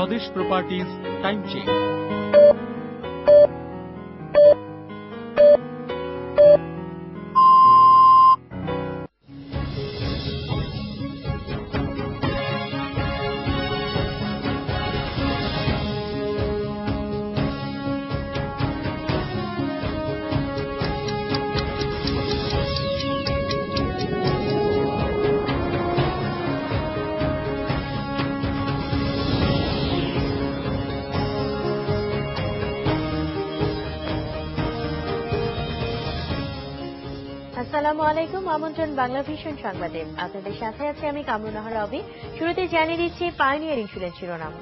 স্বদেশ properties time check. আসসালামু আলাইকুম, আমন্ত্রণ বাংলা ভিশন সংবাদে। আপনাদের সাথে আছে আমি কামরুনাহার রবি। শুরুতে জানিয়ে দিচ্ছি পাইওনিয়ার ইন্স্যুরেন্স শিরোনাম।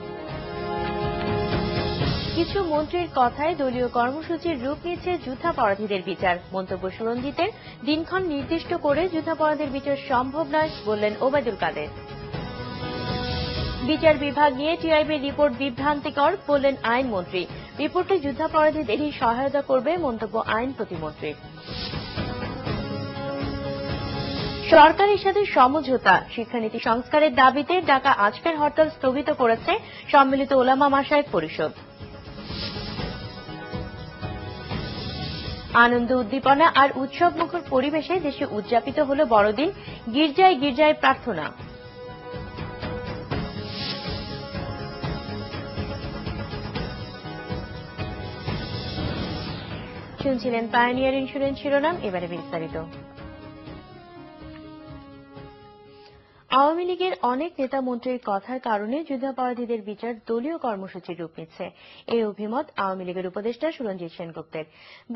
কিছু মন্ত্রীর কথায় দলীয় কর্মসূচির রূপ নিচ্ছে যুদ্ধাপরাধীদের বিচার। মন্তব্য সুরঞ্জিতের। দিনক্ষণ নির্দিষ্ট করে যুদ্ধাপরাধীর বিচার সম্ভব নয় বললেন ওবায়দুল কাদের। বিচার বিভাগ নিয়ে টিআইবির রিপোর্ট বিভ্রান্তিকর বললেন আইনমন্ত্রী। রিপোর্টে যুদ্ধাপরাধীদেরই সহায়তা করবে মন্তব্য আইন প্রতিমন্ত্রীর। সরকারের সাথে সমঝোতা, শিক্ষানীতি সংস্কারের দাবিতে ডাকা আজকের হরতাল স্থগিত করেছে সম্মিলিত ওলামা মাশায়েখ পরিষদ। আনন্দ উদ্দীপনা আর উৎসবমুখর পরিবেশে দেশে উদযাপিত হল বড়দিন। গির্জায় গির্জায় প্রার্থনা। শুনছিলেন পাইওনিয়ার ইন্স্যুরেন্স শিরোনাম, এবারে বিস্তারিত। আওয়ামী লীগের অনেক নেতা মন্ত্রীর কথার কারণে যুদ্ধাপরাধীদের বিচার দলীয় কর্মসূচির রূপ নিচ্ছে, এই অভিমত আওয়ামী লীগের উপদেষ্টা সুরঞ্জিত সেনগুপ্তের।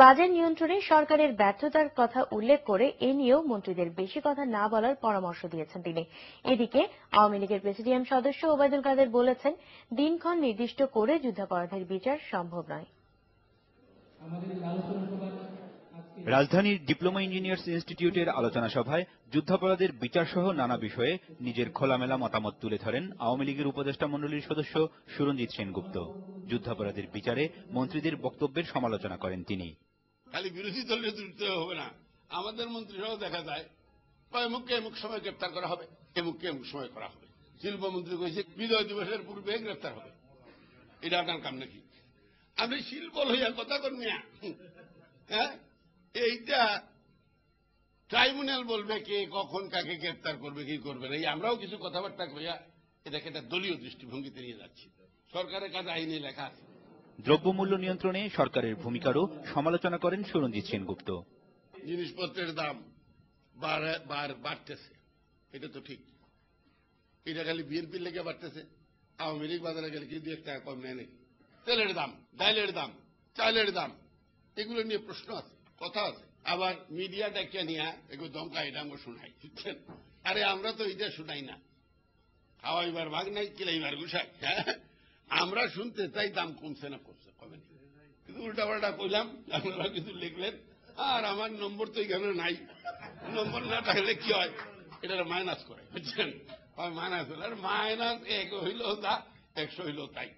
বাজেট নিয়ন্ত্রণে সরকারের ব্যর্থতার কথা উল্লেখ করে এ নিয়েও মন্ত্রীদের বেশি কথা না বলার পরামর্শ দিয়েছেন তিনি। এদিকে আওয়ামী লীগের প্রেসিডিয়াম সদস্য ওবায়দুল কাদের বলেছেন, দিনক্ষণ নির্দিষ্ট করে যুদ্ধাপরাধীর বিচার সম্ভব নয়। রাজধানীর ডিপ্লোমা ইঞ্জিনিয়ার্স ইনস্টিটিউটের আলোচনা সভায় যুদ্ধাপরাধের বিচার সহ নানা বিষয়ে নিজের খোলামেলা মতামত তুলে ধরেন আওয়ামী লীগের উপদেষ্টা মণ্ডলীর সদস্য সুরঞ্জিত সেনগুপ্ত। যুদ্ধাপরাধের বিচারে মন্ত্রীদের বক্তব্যের সমালোচনা করেন তিনি। খালি বিরোধী দলের তুলতে হবে না, আমাদের মন্ত্রীরাও দেখা যায় এমুককে এমুক সময় গ্রেপ্তার করা হবে, এমুককে এমুক সময় করা হবে। শিল্পমন্ত্রী কইছে বিজয় দিবসের পূর্বে গ্রেপ্তার হবে। এটা আপনার কাম নাকি? আপনি শিল্প লইয়া কথা কর মিয়া। হ্যাঁ, এইটা ট্রাইব্যুনাল বলবে কে কখন কাকে গ্রেপ্তার করবে কি করবে না। আমরাও কিছু কথাবার্তা কইয়া এটাকে একটা দলীয় দৃষ্টিভঙ্গিতে নিয়ে যাচ্ছি। সরকারের কাছে আইনে লেখা আছে। দ্রব্যমূল্য নিয়ন্ত্রণে সরকারের ভূমিকারও সমালোচনা করেন সুরঞ্জিত সেনগুপ্ত। জিনিসপত্রের দাম বাড়তেছে, এটা তো ঠিক। এটা খালি বিএনপির লেগে বাড়তেছে, আওয়ামী লীগ বাজারে গেলে কি 2 টাকা কম নেয় নাকি? তেলের দাম, ডাইলের দাম, চালের দাম, এগুলো নিয়ে প্রশ্ন আছে, কথা আছে। আবার মিডিয়া ডাকিয়া নিয়ে এগুলো দমকা এটা আমরা শোনাই, বুঝছেন? আরে আমরা তো এটা শোনাই না, খাওয়াইবার ভাগ নাই, কিলাইবার গুছাই। আমরা শুনতে চাই দাম কমছে না কমছে, কমে নি। কিন্তু উল্টাপাল্টা কইলাম, আপনারা কিছু লিখলেন, আর আমার নম্বর তো এখানে নাই। নম্বর না থাকলে কি হয়, এটা মাইনাস করে, বুঝছেন? মাইনাস হলে মাইনাস 1 হইল যা, 100 হইল তাই।